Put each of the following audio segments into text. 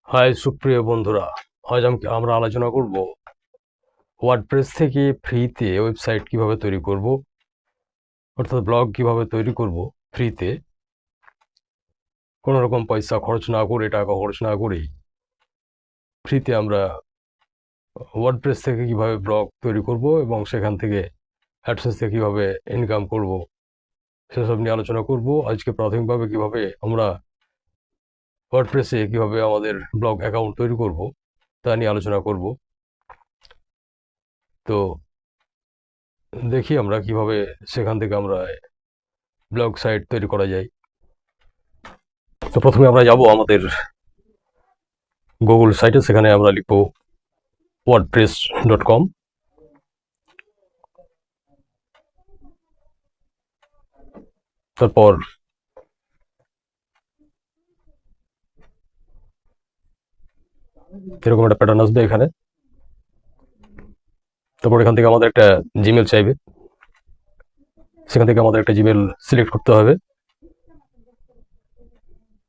High সুপ্রিয় বন্ধুরা, আজ আমরা আলোচনা করব ওয়ার্ডপ্রেস থেকে ফ্রিতে ওয়েবসাইট কিভাবে তৈরি করব, অর্থাৎ ব্লগ কিভাবে তৈরি করব ফ্রিতে, কোনো রকম পয়সা খরচ না করে, টাকা খরচ না করেই ফ্রিতে আমরা ওয়ার্ডপ্রেস থেকে কিভাবে ব্লগ তৈরি করব এবং সেখান থেকে অ্যাডসেন্স থেকে কীভাবে ইনকাম করব সেসব নিয়ে আলোচনা করব। আজকে প্রাথমিকভাবে কিভাবে আমরা ওয়ার্ডপ্রেসে কিভাবে আমাদের ব্লগ অ্যাকাউন্ট তৈরি করব তা নিয়ে আলোচনা করব। তো দেখি আমরা কিভাবে সেখান থেকে আমরা ব্লগ সাইট তৈরি করা যায়। তো প্রথমে আমরা যাব আমাদের গুগল সাইটে, সেখানে আমরা লিখব wordpress.com। তারপর এরকম একটা প্যাটার্ন আসবে এখানে। তারপর এখান থেকে আমাদের একটা জিমেল চাইবে, সেখান থেকে আমাদের একটা জিমেল সিলেক্ট করতে হবে।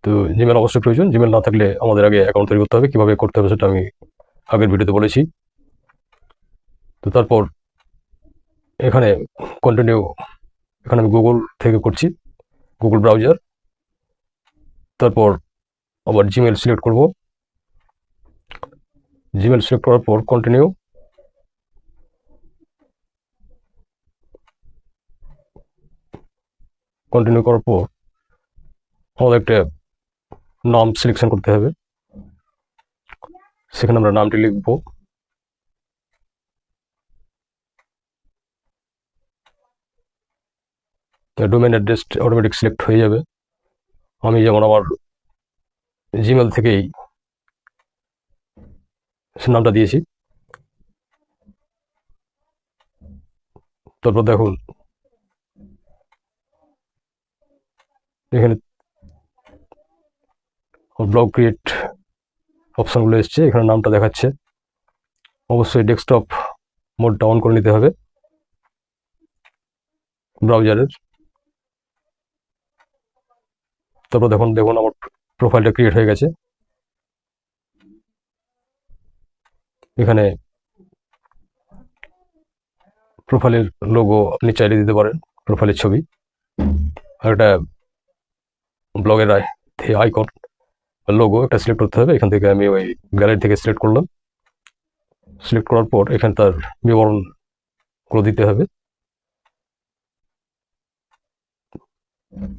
তো জিমেল অবশ্যই প্রয়োজন, জিমেল না থাকলে আমাদের আগে অ্যাকাউন্ট তৈরি করতে হবে। কীভাবে করতে হবে সেটা আমি আগের ভিডিওতে বলেছি। তো তারপর এখানে কন্টিনিউ, এখানে আমি গুগল থেকে করছি, গুগল ব্রাউজার। তারপর আবার জিমেল সিলেক্ট করব, জিমেল সিলেক্ট করার পর কন্টিনিউ। কন্টিনিউ করার পর আমাদের একটা নাম সিলেকশন করতে হবে, সেখানে আমরা নামটি লিখব। ডোমেন অ্যাড্রেস অটোমেটিক সিলেক্ট হয়ে যাবে। আমি যেমন আমার জিমেল থেকেই নামটা দিয়েছি। তারপর দেখুন এখানে ব্লগ ক্রিয়েট অপশানগুলো এসছে, এখানে নামটা দেখাচ্ছে। অবশ্যই ডেস্কটপ মোডটা অন করে নিতে হবে ব্রাউজারের। তারপর দেখুন আমার প্রোফাইলটা ক্রিয়েট হয়ে গেছে। এখানে প্রোফাইলের লোগো আপনি চাইলে দিতে পারেন, প্রোফাইলের ছবি, আর একটা ব্লগের আইকন লোগো একটা সিলেক্ট করতে হবে। এখান থেকে আমি ওই গ্যালারি থেকে সিলেক্ট করলাম। সিলেক্ট করার পর এখানে তার বিবরণগুলো দিতে হবে।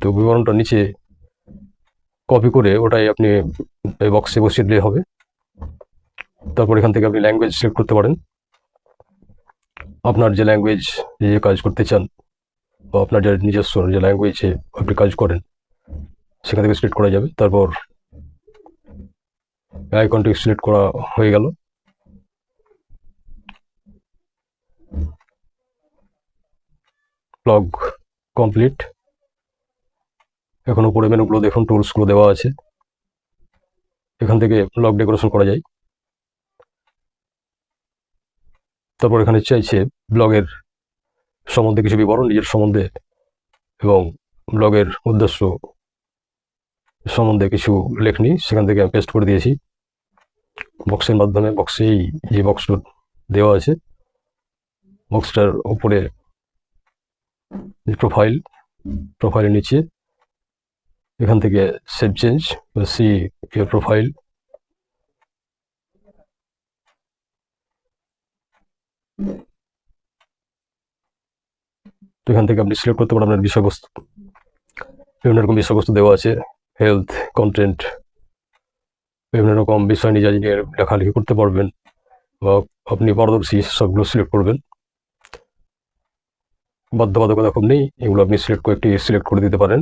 তো বিবরণটা নিচে কপি করে ওটাই আপনি এই বক্সে বসিয়ে দিলে হবে। তারপর এখান থেকে আপনি ল্যাঙ্গুয়েজ সিলেক্ট করতে পারেন, আপনার যে ল্যাঙ্গুয়েজ যে কাজ করতে চান বা আপনার যে নিজস্ব যে ল্যাঙ্গুয়েজে আপনি কাজ করেন সেখান থেকে সিলেক্ট করা যাবে। তারপর আইকনটি সিলেক্ট করা হয়ে গেল। Blog complete. এখন উপরে মেনুগুলো দেখুন, টুলসগুলো দেওয়া আছে, এখান থেকে ব্লগ ডেকোরেশন করা যায়। তারপর এখানে চাইছে ব্লগের সম্বন্ধে কিছু বিবরণ, নিজের সম্বন্ধে এবং ব্লগের উদ্দেশ্য সম্বন্ধে কিছু লেখনি, সেখান থেকে আমি পেস্ট করে দিয়েছি বক্সের মাধ্যমে। বক্সেই যে বক্সটা দেওয়া আছে, বক্সটার উপরে প্রোফাইলের নিচে এখান থেকে save change, see your profile. তো এখান থেকে আপনি সিলেক্ট করতে পারেন আপনার বিষয়বস্তু, বিভিন্ন রকম বিষয়বস্তু দেওয়া আছে, হেলথ, কন্টেন্ট, বিভিন্ন রকম বিষয় নিয়ে নিয়ে লেখালেখি করতে পারবেন বা আপনি পারদর্শী সবগুলো সিলেক্ট করবেন। বাধ্যবাধকতা খুব নেই, এগুলো আপনি কয়েকটি সিলেক্ট করে দিতে পারেন।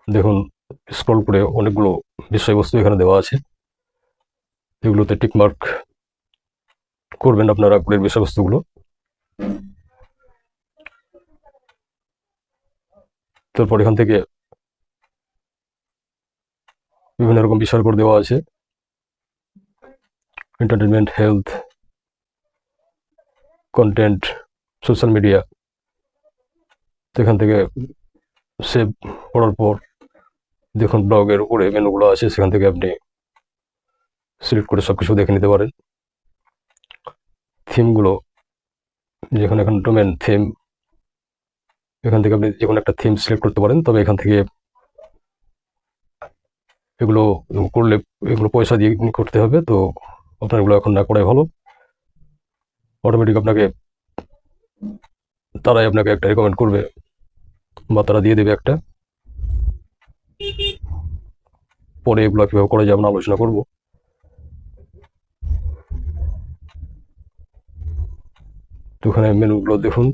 দেখুন স্ক্রল করে অনেকগুলো বিষয়বস্তু এখানে দেওয়া আছে, এগুলোতে টিকমার্ক করবেন আপনারা আগ্রহের বিষয়বস্তুগুলো। তারপর এখান থেকে বিভিন্ন রকম বিষয়ের উপর দেওয়া আছে, entertainment, health, content, social media. তো এখান থেকে সেভ করার পর দেখুন ব্লগের উপরে মেনুগুলো আছে, সেখান থেকে আপনি সিলেক্ট করে সব কিছু দেখে নিতে পারেন। থিমগুলো, যেখানে এখন ডোমেন থিম, এখান থেকে আপনি যে কোনো একটা থিম সিলেক্ট করতে পারেন। তবে এখান থেকে এগুলো করলে এগুলো পয়সা দিয়ে করতে হবে, তো আপনার এগুলো এখন না করাই ভালো। অটোমেটিক তারাই আপনাকে একটা রেকমেন্ড করবে বা তারা দিয়ে দেবে একটা। পরে এগুলো কীভাবে করা যায় আমরা আলোচনা করব। তো এখানে মেনুগুলো দেখুন,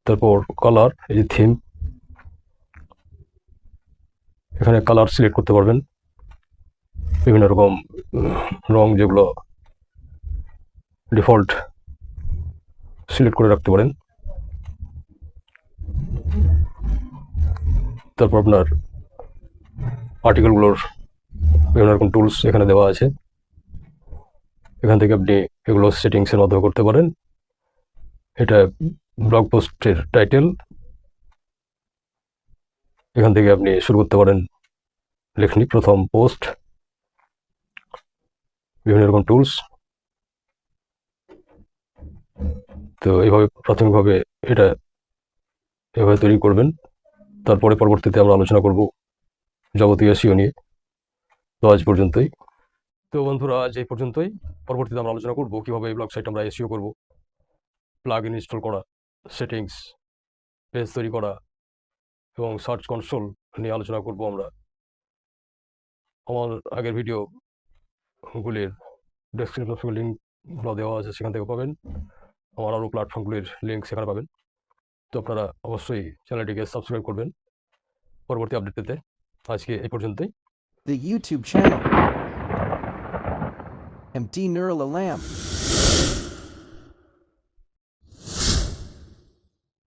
তারপর কালার, এই যে থিম, এখানে কালার সিলেক্ট করতে পারবেন। বিভিন্ন রকম রং যেগুলো ডিফল্ট সিলেক্ট করে রাখতে পারেন। তারপর আপনার আর্টিকেলগুলোর বিভিন্ন রকম টুলস এখানে দেওয়া আছে। এখান থেকে আপনি এগুলো সেটিংসের মাধ্যমে করতে পারেন। এটা ব্লগ পোস্টের টাইটেল, এখান থেকে আপনি শুরু করতে পারেন লেখনি, প্রথম পোস্ট, বিভিন্ন রকম টুলস। তো এইভাবে প্রাথমিকভাবে এটা এভাবে তৈরি করবেন। তারপরে পরবর্তীতে আমরা আলোচনা করব যাবতীয় SEO নিয়ে। তো আজ পর্যন্তই। তো বন্ধুরা, আজ এই পর্যন্তই। পরবর্তীতে আমরা আলোচনা করব কীভাবে এই ব্লগ সাইট আমরা SEO করব, প্লাগ ইন ইনস্টল করা, সেটিংস, পেজ তৈরি করা এবং সার্চ কনসোল নিয়ে আলোচনা করব আমরা। আমার আগের ভিডিওগুলির ডেসক্রিপশনে লিঙ্কগুলো দেওয়া আছে, সেখান থেকে পাবেন। আমার আরও প্ল্যাটফর্মগুলির লিঙ্ক সেখানে পাবেন। তো আপনারা অবশ্যই চ্যানেলটিকে সাবস্ক্রাইব করবেন পরবর্তী আপডেট পেতে। আজকে এই পর্যন্তই। The YouTube channel MD Nurul Alam.